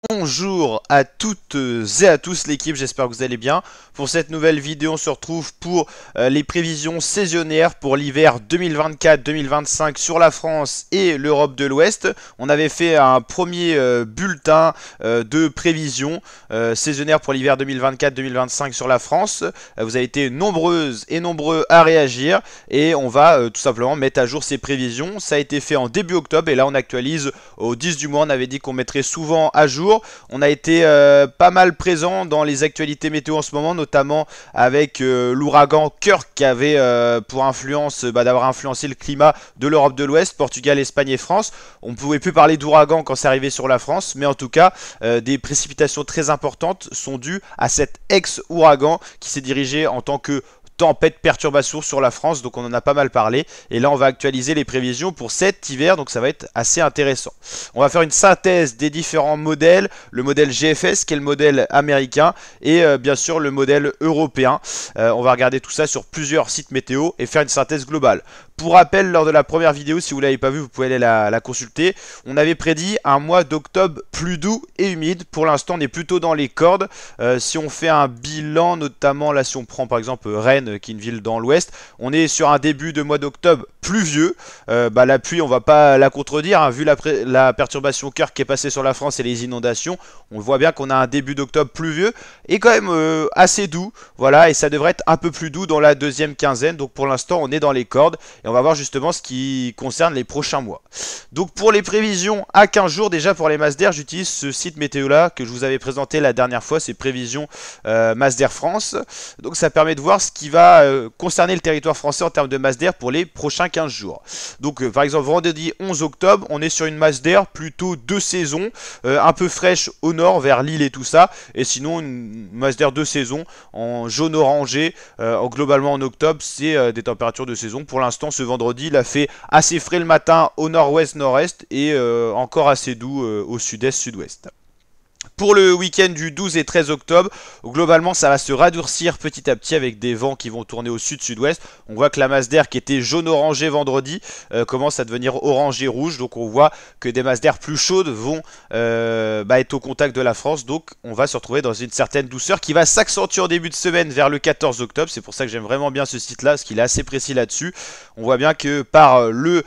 Bonjour à toutes et à tous l'équipe, j'espère que vous allez bien. Pour cette nouvelle vidéo, on se retrouve pour les prévisions saisonnières pour l'hiver 2024-2025 sur la France et l'Europe de l'Ouest. On avait fait un premier bulletin de prévisions saisonnières pour l'hiver 2024-2025 sur la France. Vous avez été nombreuses et nombreux à réagir et on va tout simplement mettre à jour ces prévisions. Ça a été fait en début octobre et là on actualise au 10 du mois. On avait dit qu'on mettrait souvent à jour. On a été pas mal présent dans les actualités météo en ce moment, notamment avec l'ouragan Kirk qui avait pour influence d'avoir influencé le climat de l'Europe de l'Ouest, Portugal, Espagne et France. On ne pouvait plus parler d'ouragan quand c'est arrivé sur la France, mais en tout cas, des précipitations très importantes sont dues à cet ex-ouragan qui s'est dirigé en tant que tempête, perturbation sur la France, donc on en a pas mal parlé. Et là, on va actualiser les prévisions pour cet hiver, donc ça va être assez intéressant. On va faire une synthèse des différents modèles, le modèle GFS qui est le modèle américain et bien sûr le modèle européen. On va regarder tout ça sur plusieurs sites météo et faire une synthèse globale. Pour rappel, lors de la première vidéo, si vous ne l'avez pas vue, vous pouvez aller la consulter. On avait prédit un mois d'octobre plus doux et humide. Pour l'instant, on est plutôt dans les cordes. Si on fait un bilan, notamment là, si on prend par exemple Rennes, qui est une ville dans l'ouest, on est sur un début de mois d'octobre pluvieux. La pluie, on va pas la contredire, hein, vu la perturbation Kirk qui est passée sur la France et les inondations. On voit bien qu'on a un début d'octobre pluvieux et quand même assez doux. Voilà, et ça devrait être un peu plus doux dans la deuxième quinzaine. Donc pour l'instant, on est dans les cordes. Et on va voir justement ce qui concerne les prochains mois. Donc pour les prévisions à 15 jours, déjà pour les masses d'air, j'utilise ce site météo là que je vous avais présenté la dernière fois, c'est prévisions masse d'air France. Donc ça permet de voir ce qui va concerner le territoire français en termes de masse d'air pour les prochains 15 jours. Donc par exemple vendredi 11 octobre, on est sur une masse d'air plutôt de saison, un peu fraîche au nord vers Lille et tout ça. Et sinon une masse d'air de saison en jaune orangé, globalement en octobre, c'est des températures de saison. Pour l'instant, ce vendredi, il a fait assez frais le matin au nord-ouest, nord-est et encore assez doux au sud-est, sud-ouest. Pour le week-end du 12 et 13 octobre, globalement ça va se radoucir petit à petit avec des vents qui vont tourner au sud-sud-ouest. On voit que la masse d'air qui était jaune-orangé vendredi commence à devenir orangé-rouge. Donc on voit que des masses d'air plus chaudes vont être au contact de la France. Donc on va se retrouver dans une certaine douceur qui va s'accentuer en début de semaine vers le 14 octobre. C'est pour ça que j'aime vraiment bien ce site-là, parce qu'il est assez précis là-dessus. On voit bien que par le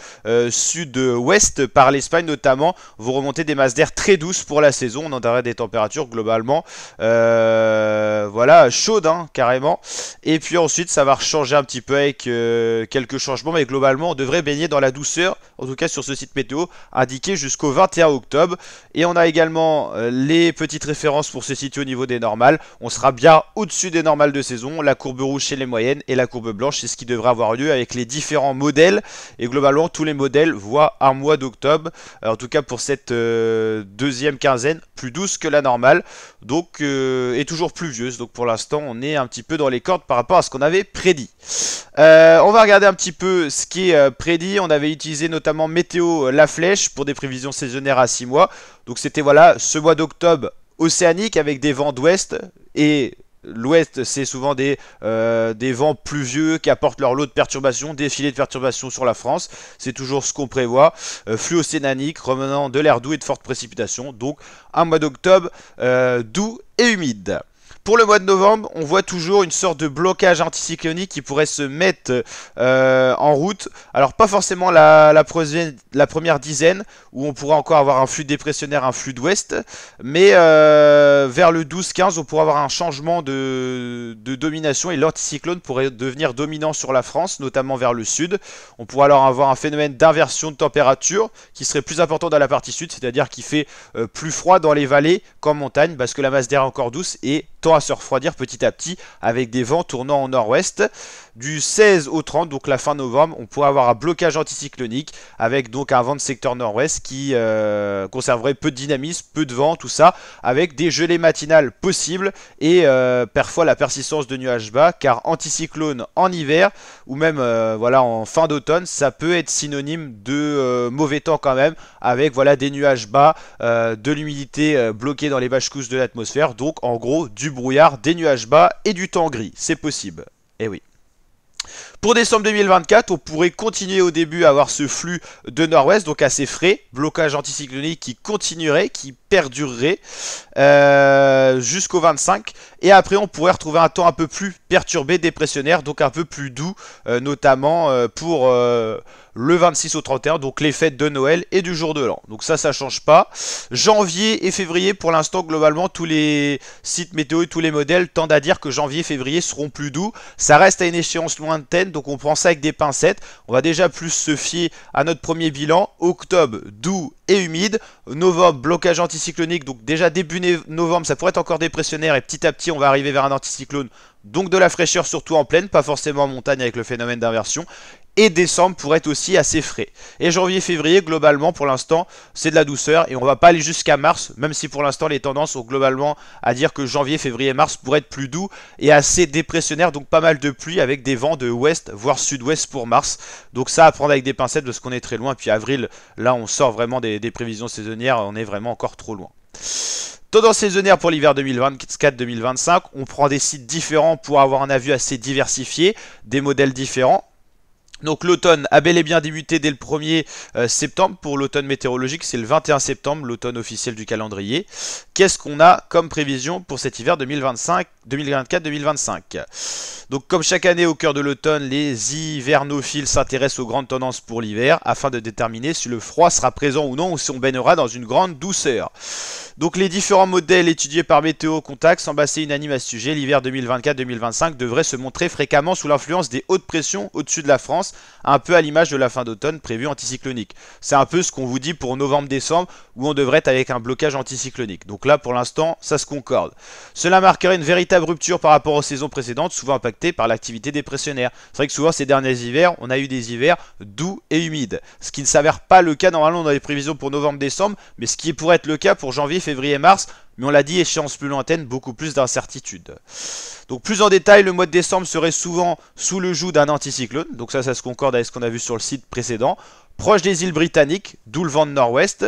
sud-ouest, par l'Espagne notamment, vont remonter des masses d'air très douces pour la saison. On en aurait des températures globalement voilà, chaudes hein, carrément. Et puis ensuite ça va changer un petit peu avec quelques changements, mais globalement on devrait baigner dans la douceur, en tout cas sur ce site météo indiqué jusqu'au 21 octobre. Et on a également les petites références pour se situer au niveau des normales. On sera bien au-dessus des normales de saison, la courbe rouge chez les moyennes et la courbe blanche c'est ce qui devrait avoir lieu avec les différents modèles. Et globalement tous les modèles voient un mois d'octobre, en tout cas pour cette deuxième quinzaine, plus douce que la normale, donc est toujours pluvieuse. Donc pour l'instant on est un petit peu dans les cordes par rapport à ce qu'on avait prédit. On va regarder un petit peu ce qui est prédit. On avait utilisé notamment Météo La Flèche pour des prévisions saisonnières à 6 mois. Donc c'était voilà ce mois d'octobre océanique avec des vents d'ouest, et l'ouest c'est souvent des vents pluvieux qui apportent leur lot de perturbations, des filets de perturbations sur la France. C'est toujours ce qu'on prévoit. Flux océanique revenant de l'air doux et de fortes précipitations. Donc un mois d'octobre doux et humide. Pour le mois de novembre, on voit toujours une sorte de blocage anticyclonique qui pourrait se mettre en route. Alors pas forcément la première dizaine, où on pourra encore avoir un flux dépressionnaire, un flux d'ouest, mais vers le 12-15, on pourra avoir un changement de domination et l'anticyclone pourrait devenir dominant sur la France, notamment vers le sud. On pourra alors avoir un phénomène d'inversion de température qui serait plus important dans la partie sud, c'est-à-dire qui fait plus froid dans les vallées qu'en montagne, parce que la masse d'air est encore douce et tend à se refroidir petit à petit avec des vents tournant en nord-ouest. Du 16 au 30, donc la fin novembre, on pourrait avoir un blocage anticyclonique avec donc un vent de secteur nord-ouest qui conserverait peu de dynamisme, peu de vent, tout ça, avec des gelées matinales possibles et parfois la persistance de nuages bas, car anticyclone en hiver ou même voilà en fin d'automne, ça peut être synonyme de mauvais temps quand même, avec voilà des nuages bas, de l'humidité bloquée dans les basses couches de l'atmosphère, donc en gros du brouillard, des nuages bas et du temps gris, c'est possible. Et oui. Pour décembre 2024, on pourrait continuer au début à avoir ce flux de nord-ouest, donc assez frais, blocage anticyclonique qui continuerait, qui perdurerait jusqu'au 25. Et après, on pourrait retrouver un temps un peu plus perturbé, dépressionnaire, donc un peu plus doux, notamment pour le 26 au 31, donc les fêtes de Noël et du jour de l'an. Donc ça change pas. Janvier et février, pour l'instant, globalement, tous les sites météo et tous les modèles tendent à dire que janvier et février seront plus doux. Ça reste à une échéance lointaine, donc on prend ça avec des pincettes. On va déjà plus se fier à notre premier bilan. Octobre, doux et humide. Novembre, blocage anticyclonique, donc déjà début novembre, ça pourrait être encore dépressionnaire et petit à petit, on va arriver vers un anticyclone. Donc de la fraîcheur surtout en plaine, pas forcément en montagne avec le phénomène d'inversion. Et décembre pourrait être aussi assez frais. Et janvier-février, globalement, pour l'instant, c'est de la douceur. Et on va pas aller jusqu'à mars, même si pour l'instant, les tendances sont globalement à dire que janvier, février, mars pourraient être plus doux et assez dépressionnaires. Donc pas mal de pluie avec des vents de ouest, voire sud-ouest pour mars. Donc ça à prendre avec des pincettes parce qu'on est très loin. Puis avril, là, on sort vraiment des prévisions saisonnières. On est vraiment encore trop loin. Tendance saisonnière pour l'hiver 2024-2025. On prend des sites différents pour avoir un avis assez diversifié, des modèles différents. Donc l'automne a bel et bien débuté dès le 1er septembre. Pour l'automne météorologique, c'est le 21 septembre, l'automne officiel du calendrier. Qu'est-ce qu'on a comme prévision pour cet hiver 2024-2025 ? Donc comme chaque année au cœur de l'automne, les hivernophiles s'intéressent aux grandes tendances pour l'hiver afin de déterminer si le froid sera présent ou non ou si on baignera dans une grande douceur. Donc les différents modèles étudiés par Météo Contact semblent assez unanimes à ce sujet. L'hiver 2024-2025 devrait se montrer fréquemment sous l'influence des hautes pressions au-dessus de la France, un peu à l'image de la fin d'automne prévue anticyclonique. C'est un peu ce qu'on vous dit pour novembre-décembre où on devrait être avec un blocage anticyclonique. Donc là pour l'instant ça se concorde. Cela marquerait une véritable rupture par rapport aux saisons précédentes, souvent impactées par l'activité dépressionnaire. C'est vrai que souvent ces derniers hivers, on a eu des hivers doux et humides. Ce qui ne s'avère pas le cas normalement dans les prévisions pour novembre-décembre, mais ce qui pourrait être le cas pour janvier, février, mars. Mais on l'a dit, échéance plus lointaine, beaucoup plus d'incertitudes. Donc plus en détail, le mois de décembre serait souvent sous le joug d'un anticyclone. Donc ça se concorde avec ce qu'on a vu sur le site précédent. Proche des îles britanniques, d'où le vent de nord-ouest,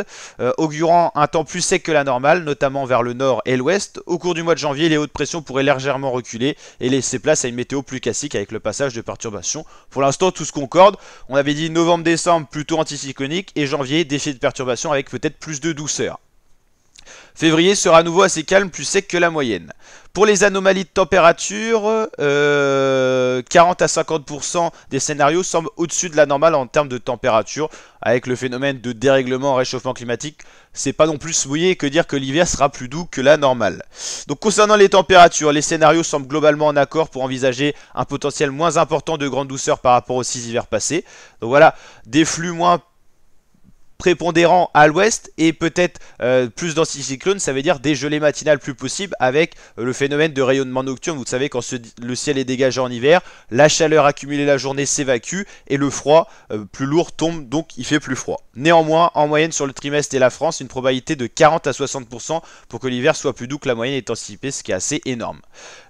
augurant un temps plus sec que la normale, notamment vers le nord et l'ouest. Au cours du mois de janvier, les hautes pressions pourraient légèrement reculer et laisser place à une météo plus classique avec le passage de perturbations. Pour l'instant, tout se concorde. On avait dit novembre-décembre plutôt anticyclonique et janvier, défi de perturbations avec peut-être plus de douceur. Février sera à nouveau assez calme, plus sec que la moyenne. Pour les anomalies de température, 40 à 50% des scénarios semblent au-dessus de la normale en termes de température. Avec le phénomène de dérèglement, réchauffement climatique, c'est pas non plus se mouiller que dire que l'hiver sera plus doux que la normale. Donc concernant les températures, les scénarios semblent globalement en accord pour envisager un potentiel moins important de grande douceur par rapport aux 6 hivers passés. Donc voilà, des flux moins prépondérant à l'ouest et peut-être plus d'anticyclones, ça veut dire des gelées matinales plus possibles avec le phénomène de rayonnement nocturne. Vous savez, quand le ciel est dégagé en hiver, la chaleur accumulée la journée s'évacue et le froid plus lourd tombe, donc il fait plus froid. Néanmoins, en moyenne sur le trimestre et la France, une probabilité de 40 à 60% pour que l'hiver soit plus doux que la moyenne est anticipée, ce qui est assez énorme.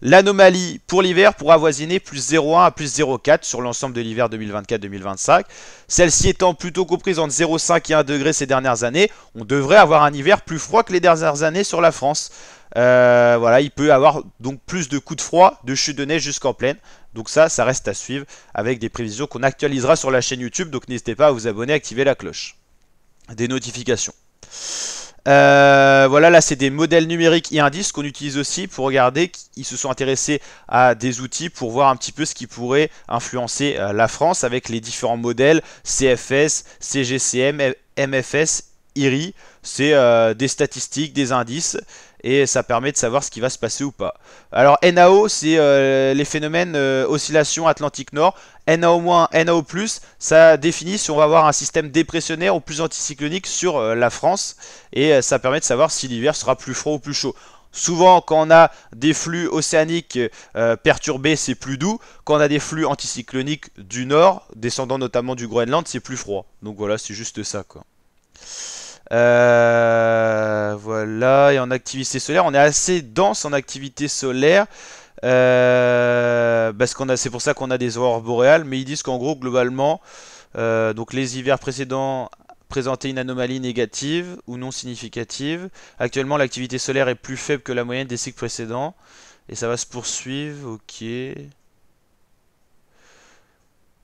L'anomalie pour l'hiver pourra avoisiner plus 0,1 à plus 0,4 sur l'ensemble de l'hiver 2024-2025. Celle-ci étant plutôt comprise entre 0,5 et 1 degré ces dernières années, on devrait avoir un hiver plus froid que les dernières années sur la France. Voilà, il peut y avoir donc plus de coups de froid, de chute de neige jusqu'en plaine. Donc ça reste à suivre avec des prévisions qu'on actualisera sur la chaîne YouTube. Donc n'hésitez pas à vous abonner, activer la cloche des notifications. Voilà, là c'est des modèles numériques et indices qu'on utilise aussi pour regarder. Ils se sont intéressés à des outils pour voir un petit peu ce qui pourrait influencer la France avec les différents modèles CFS, CGCM, MFS, IRI. C'est des statistiques, des indices et ça permet de savoir ce qui va se passer ou pas. Alors NAO, c'est les phénomènes oscillation Atlantique Nord. NAO-, NAO+, ça définit si on va avoir un système dépressionnaire ou plus anticyclonique sur la France et ça permet de savoir si l'hiver sera plus froid ou plus chaud. Souvent, quand on a des flux océaniques perturbés, c'est plus doux. Quand on a des flux anticycloniques du nord, descendant notamment du Groenland, c'est plus froid. Donc voilà, c'est juste ça, quoi. Voilà, et en activité solaire, on est assez dense en activité solaire. Parce c'est pour ça qu'on a des aurores boréales, mais ils disent qu'en gros, globalement, donc les hivers précédents présentaient une anomalie négative ou non significative. Actuellement, l'activité solaire est plus faible que la moyenne des cycles précédents, et ça va se poursuivre, ok.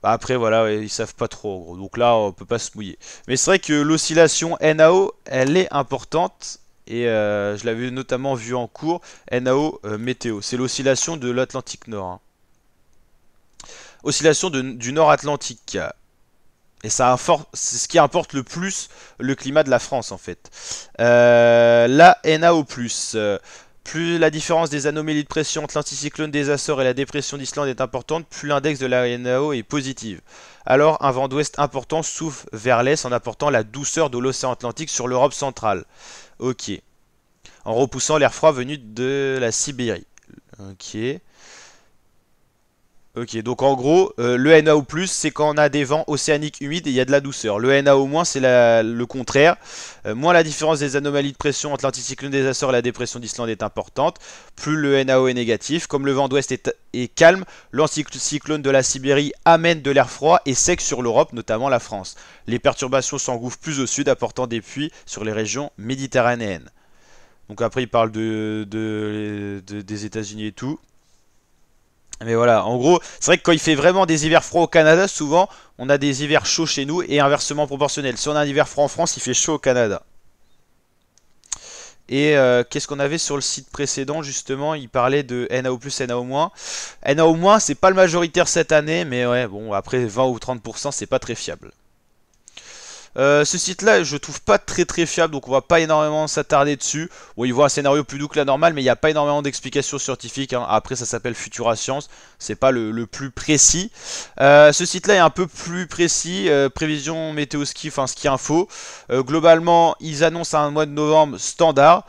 Bah après voilà, ouais, ils savent pas trop en gros. Donc là on peut pas se mouiller. Mais c'est vrai que l'oscillation NAO elle est importante. Et je l'avais notamment vu en cours. NAO météo. C'est l'oscillation de l'Atlantique Nord, hein. Oscillation du Nord Atlantique. Et c'est ce qui importe le plus le climat de la France en fait. La NAO+. Plus la différence des anomalies de pression entre l'anticyclone des Açores et la dépression d'Islande est importante, plus l'index de la NAO est positive. Alors un vent d'ouest important souffle vers l'est en apportant la douceur de l'océan Atlantique sur l'Europe centrale. Ok. En repoussant l'air froid venu de la Sibérie. Ok. Ok, donc en gros, le NAO+, c'est quand on a des vents océaniques humides et il y a de la douceur. Le NAO-, c'est le contraire. Moins la différence des anomalies de pression entre l'anticyclone des Açores et la dépression d'Islande est importante, plus le NAO est négatif. Comme le vent d'ouest est calme, l'anticyclone de la Sibérie amène de l'air froid et sec sur l'Europe, notamment la France. Les perturbations s'engouffrent plus au sud, apportant des pluies sur les régions méditerranéennes. Donc après, il parle des États-Unis et tout. Mais voilà, en gros, c'est vrai que quand il fait vraiment des hivers froids au Canada, souvent, on a des hivers chauds chez nous et inversement proportionnel. Si on a un hiver froid en France, il fait chaud au Canada. Et qu'est-ce qu'on avait sur le site précédent, justement? Il parlait de NAO+, NAO-. NAO-, c'est pas le majoritaire cette année, mais ouais, bon, après 20 ou 30%, c'est pas très fiable. Ce site-là, je trouve pas très fiable, donc on va pas énormément s'attarder dessus. Bon, il voit un scénario plus doux que la normale, mais il n'y a pas énormément d'explications scientifiques, hein. Après, ça s'appelle Futura Science, c'est pas le plus précis. Ce site-là est un peu plus précis, prévision météo ski, enfin ski info. Globalement, ils annoncent un mois de novembre standard.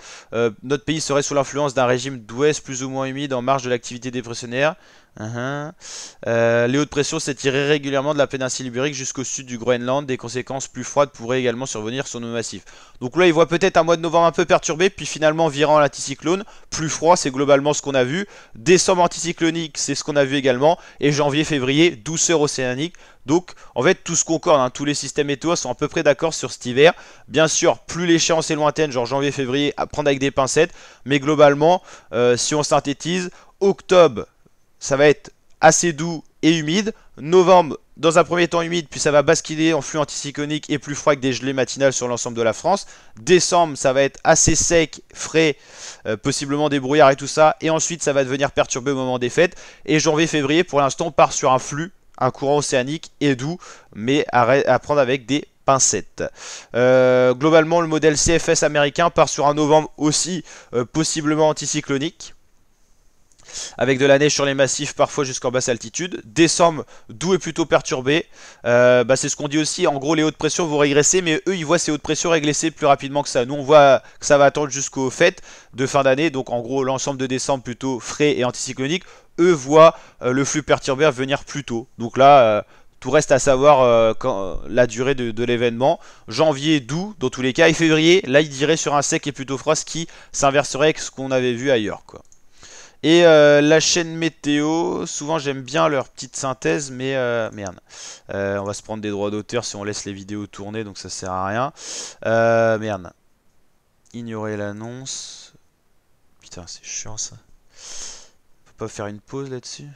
Notre pays serait sous l'influence d'un régime d'ouest plus ou moins humide en marge de l'activité dépressionnaire. Les hautes pressions s'étireraient régulièrement de la péninsule ibérique jusqu'au sud du Groenland. Des conséquences plus froides pourraient également survenir sur nos massifs. Donc là, il voit peut-être un mois de novembre un peu perturbé, puis finalement virant à l'anticyclone. Plus froid, c'est globalement ce qu'on a vu. Décembre anticyclonique, c'est ce qu'on a vu également. Et janvier-février, douceur océanique. Donc en fait tout se concorde, hein. Tous les systèmes météo sont à peu près d'accord sur cet hiver. Bien sûr, plus l'échéance est lointaine, genre janvier-février, à prendre avec des pincettes. Mais globalement, si on synthétise, octobre, ça va être assez doux et humide. Novembre, dans un premier temps humide, puis ça va basculer en flux anticyclonique et plus froid que des gelées matinales sur l'ensemble de la France. Décembre, ça va être assez sec, frais, possiblement des brouillards et tout ça. Et ensuite, ça va devenir perturbé au moment des fêtes. Et janvier-février, pour l'instant, part sur un flux, un courant océanique et doux, mais à prendre avec des pincettes. Globalement, le modèle CFS américain part sur un novembre aussi possiblement anticyclonique, avec de la neige sur les massifs parfois jusqu'en basse altitude. Décembre, doux et plutôt perturbé. C'est ce qu'on dit aussi, en gros les hautes pressions vont régresser, mais eux ils voient ces hautes pressions régresser plus rapidement que ça. Nous on voit que ça va attendre jusqu'aux fêtes de fin d'année, donc en gros l'ensemble de décembre plutôt frais et anticyclonique. Eux voient le flux perturbé venir plus tôt. Donc là, tout reste à savoir la durée de l'événement. Janvier, doux dans tous les cas, et février, là il dirait sur un sec et plutôt froid, ce qui s'inverserait avec ce qu'on avait vu ailleurs, quoi. Et la chaîne météo, souvent j'aime bien leur petite synthèse, mais merde. On va se prendre des droits d'auteur si on laisse les vidéos tourner, donc ça sert à rien. Merde. Ignorer l'annonce. Putain, c'est chiant ça. Faut pas faire une pause là-dessus.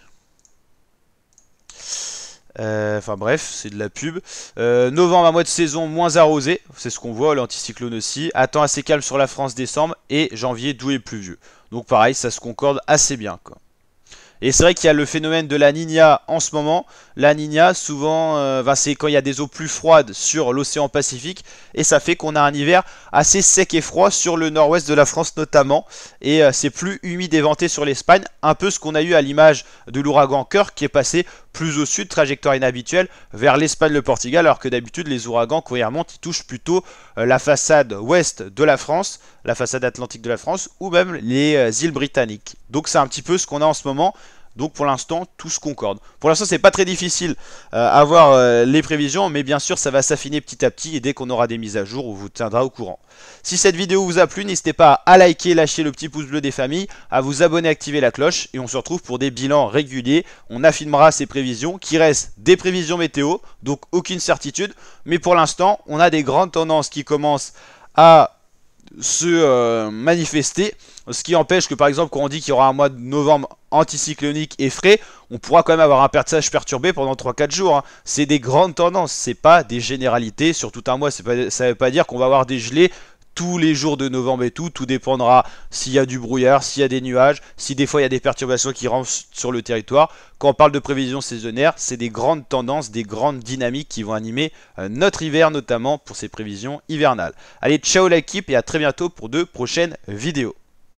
Enfin bref, c'est de la pub. Novembre, un mois de saison moins arrosé, c'est ce qu'on voit, l'anticyclone aussi. À temps assez calme sur la France décembre. Et janvier, doux et pluvieux. Donc pareil, ça se concorde assez bien, quoi. Et c'est vrai qu'il y a le phénomène de la Niña en ce moment. La Niña, souvent, c'est quand il y a des eaux plus froides sur l'océan Pacifique. Et ça fait qu'on a un hiver assez sec et froid sur le nord-ouest de la France notamment. Et c'est plus humide et venté sur l'Espagne. Un peu ce qu'on a eu à l'image de l'ouragan Kirk qui est passé plus au sud, trajectoire inhabituelle, vers l'Espagne, le Portugal. Alors que d'habitude, les ouragans, quand ils remontent, ils touchent plutôt la façade ouest de la France, la façade atlantique de la France, ou même les îles britanniques. Donc c'est un petit peu ce qu'on a en ce moment. Donc pour l'instant, tout se concorde. Pour l'instant, c'est pas très difficile à voir les prévisions, mais bien sûr, ça va s'affiner petit à petit et dès qu'on aura des mises à jour, on vous tiendra au courant. Si cette vidéo vous a plu, n'hésitez pas à liker, lâcher le petit pouce bleu des familles, à vous abonner, activer la cloche et on se retrouve pour des bilans réguliers. On affinera ces prévisions qui restent des prévisions météo, donc aucune certitude. Mais pour l'instant, on a des grandes tendances qui commencent à se manifester, ce qui empêche que par exemple quand on dit qu'il y aura un mois de novembre anticyclonique et frais, on pourra quand même avoir un passage perturbé pendant 3-4 jours. Hein. C'est des grandes tendances, c'est pas des généralités sur tout un mois. Ça veut pas dire qu'on va avoir des gelées tous les jours de novembre et tout dépendra s'il y a du brouillard, s'il y a des nuages, si des fois il y a des perturbations qui rentrent sur le territoire. Quand on parle de prévision saisonnière, c'est des grandes tendances, des grandes dynamiques qui vont animer notre hiver, notamment pour ces prévisions hivernales. Allez, ciao l'équipe et à très bientôt pour de prochaines vidéos.